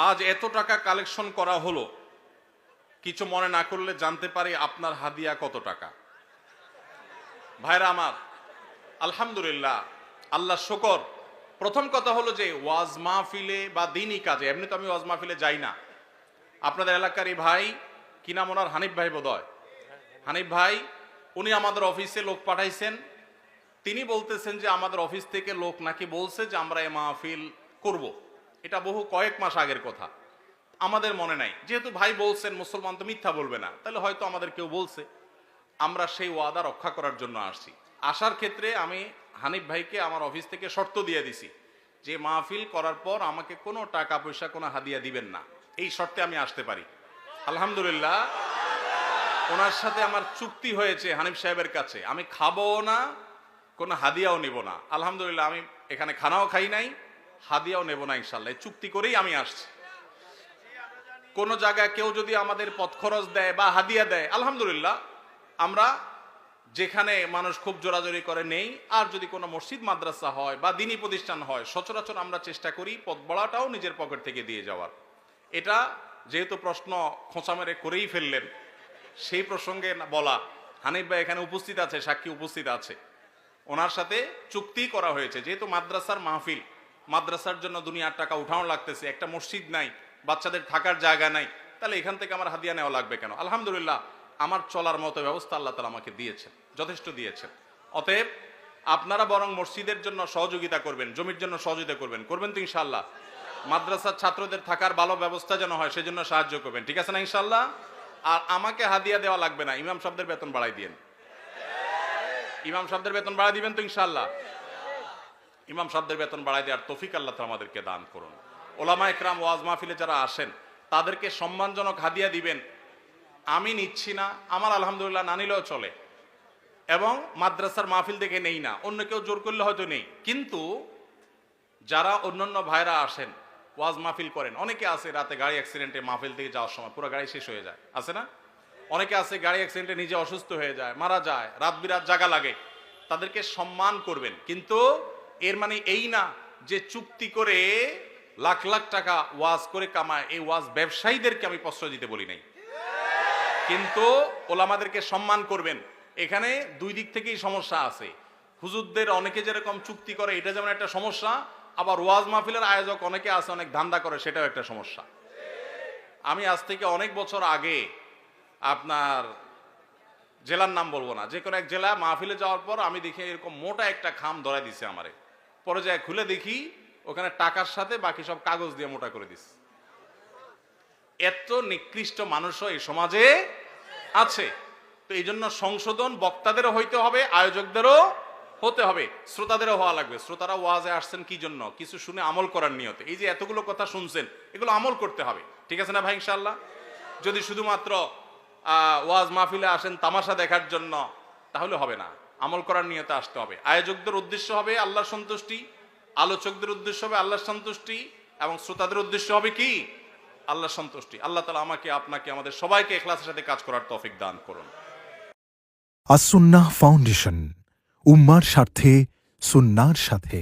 আজ এত টাকা কালেকশন করা হলো, কিছু মনে না করলে জানতে পারি আপনার হাদিয়া কত টাকা? ভাইরা আমার, আলহামদুলিল্লাহ, আল্লাহ শুকর। প্রথম কথা হলো যে ওয়াজ মাহফিলে বা দিনই কাজে, এমনি তো আমি ওয়াজ মাহফিলে যাই না। আপনাদের এলাকারই ভাই, কি নাম ওনার, হানিফ ভাই বোধহয়, হানিফ ভাই, উনি আমাদের অফিসে লোক পাঠাইছেন। তিনি বলতেছেন যে আমাদের অফিস থেকে লোক নাকি বলছে যে আমরা এই মাহফিল করব। এটা বহু কয়েক মাস আগের কথা, আমাদের মনে নাই। যেহেতু ভাই বলছেন, মুসলমান তো মিথ্যা বলবে না, তাহলে হয়তো আমাদের কেউ বলছে। আমরা সেই ওয়াদা রক্ষা করার জন্য আসছি। আসার ক্ষেত্রে আমি হানিফ ভাইকে আমার অফিস থেকে শর্ত দিয়ে দিছি যে মাহফিল করার পর আমাকে কোনো টাকা পয়সা, কোনো হাদিয়া দিবেন না, এই শর্তে আমি আসতে পারি। আলহামদুলিল্লাহ, ওনার সাথে আমার চুক্তি হয়েছে হানিফ সাহেবের কাছে, আমি খাবো না, কোনো হাদিয়াও নেব না। আলহামদুলিল্লাহ, আমি এখানে খানাও খাই নাই, হাদিয়াও নেব না, ইনশাল্লাহ। এই চুক্তি করেই আমি আসছি। কোন জায়গায় কেউ যদি আমাদের পথ খরচ দেয় বা হাদিয়া দেয়, আলহামদুলিল্লাহ, আমরা যেখানে মানুষ খুব জোরাজোরি করে নেই। আর যদি কোনো মসজিদ মাদ্রাসা হয় বা দিনী প্রতিষ্ঠান হয়, সচরাচর আমরা চেষ্টা করি পথ বড়াটাও নিজের পকেট থেকে দিয়ে যাওয়ার। এটা যেহেতু প্রশ্ন খোঁচা মেরে করেই ফেললেন, সেই প্রসঙ্গে বলা, হানিফ ভাই এখানে উপস্থিত আছে, সাক্ষী উপস্থিত আছে, ওনার সাথে চুক্তি করা হয়েছে। যেহেতু মাদ্রাসার মাহফিল, মাদ্রাসার জন্য দুনিয়ার টাকা উঠানো লাগতেছে, একটা মসজিদ নাই, বাচ্চাদের থাকার জায়গা নাই, তাহলে এখান থেকে আমার হাদিয়া নেওয়া লাগবে কেন? আলহামদুলিল্লাহ, আমার চলার মতো ব্যবস্থা আল্লাহ তাআলা আমাকে দিয়েছেন, যথেষ্ট দিয়েছেন। অতএব আপনারা বরং মসজিদের জন্য সহযোগিতা করবেন, জমির জন্য সহযোগিতা করবেন, করবেন তো ইনশাআল্লাহ? মাদ্রাসার ছাত্রদের থাকার ভালো ব্যবস্থা যেন হয়, সেজন্য সাহায্য করবেন, ঠিক আছে না ইনশাআল্লাহ? আর আমাকে হাদিয়া দেওয়া লাগবে না, ইমাম সাহেবদের বেতন বাড়াই দিয়েন। ইমাম সাহেবদের বেতন বাড়াই দিবেন তো ইনশাআল্লাহ? ইমাম সাহেবদের বেতন বাড়াই দেওয়ার তৌফিক আল্লাহ তাআলা আমাদেরকে দান করুন। ওলামা একরাম ওয়াজ মাহফিলে যারা আসেন, তাদেরকে সম্মানজনক হাদিয়া দিবেন। আমি নিচ্ছি না, আমার আলহামদুলিল্লাহ না নিলেও চলে, এবং মাদ্রাসার মাহফিল দেখে নেই না, অন্য কেউ জোর করলে হয়তো নেই। কিন্তু যারা অন্যান্য ভাইরা আসেন, ওয়াজ মাহফিল করেন, অনেকে আছে রাতে গাড়ি অ্যাক্সিডেন্টে মাহফিল থেকে যাওয়ার সময় পুরো গাড়ি শেষ হয়ে যায়, আছে না? অনেকে আছে গাড়ি অ্যাক্সিডেন্টে নিজে অসুস্থ হয়ে যায়, মারা যায়, রাত বিরাত জাগা লাগে, তাদেরকে সম্মান করবেন। কিন্তু এর মানে এই না যে চুক্তি করে লাখ লাখ টাকা ওয়াজ করে কামায়, এই ওয়াজ ব্যবসায়ীদেরকে আমি প্রশ্রয় দিতে বলি নাই। কিন্তু ওলামাদেরকে সম্মান করবেন। এখানে দুই দিক থেকেই সমস্যা আছে। হুজুরদের অনেকে যেরকম চুক্তি করে, এটা যেমন একটা সমস্যা, আবার ওয়াজ মাহফিলের আয়োজক অনেকে আছে অনেক ধান্দা করে, সেটাও একটা সমস্যা। আমি আজ থেকে অনেক বছর আগে, আপনার জেলার নাম বলবো না, যে কোনো এক জেলা মাহফিলে যাওয়ার পর আমি দেখি এরকম মোটা একটা খাম ধরাই দিছে আমারে। পরে যায় খুলে দেখি ওখানে টাকার সাথে বাকি সব কাগজ দিয়ে মোটা করে দিছে। এত নিকৃষ্ট মানুষও এই সমাজে আছে। তো এই জন্য সংশোধন বক্তাদেরও হইতে হবে, আয়োজকদেরও হতে হবে, শ্রোতাদেরও হওয়া লাগবে। শ্রোতারা ওয়াজে আসছেন কি জন্য? কিছু শুনে আমল করার নিয়তে। এই যে এতগুলো কথা শুনছেন, এগুলো আমল করতে হবে, ঠিক আছে না ভাই ইনশাআল্লাহ? যদি শুধুমাত্র ওয়াজ মাহফিলে আসেন তামাশা দেখার জন্য, তাহলে হবে না, আমল করার নিয়তে আসতে হবে। আয়োজকদের উদ্দেশ্য হবে আল্লাহর সন্তুষ্টি, আলোচকদের উদ্দেশ্য হবে আল্লাহর সন্তুষ্টি, এবং শ্রোতাদের উদ্দেশ্য হবে কি? আল্লাহর সন্তুষ্টি। আল্লাহ তাআলা আমাকে, আপনাকে, আমাদের সবাইকে ইখলাসের সাথে কাজ করার তৌফিক দান করুন। আস-সুন্নাহ ফাউন্ডেশন, উম্মার স্বার্থে সুন্নাহর সাথে।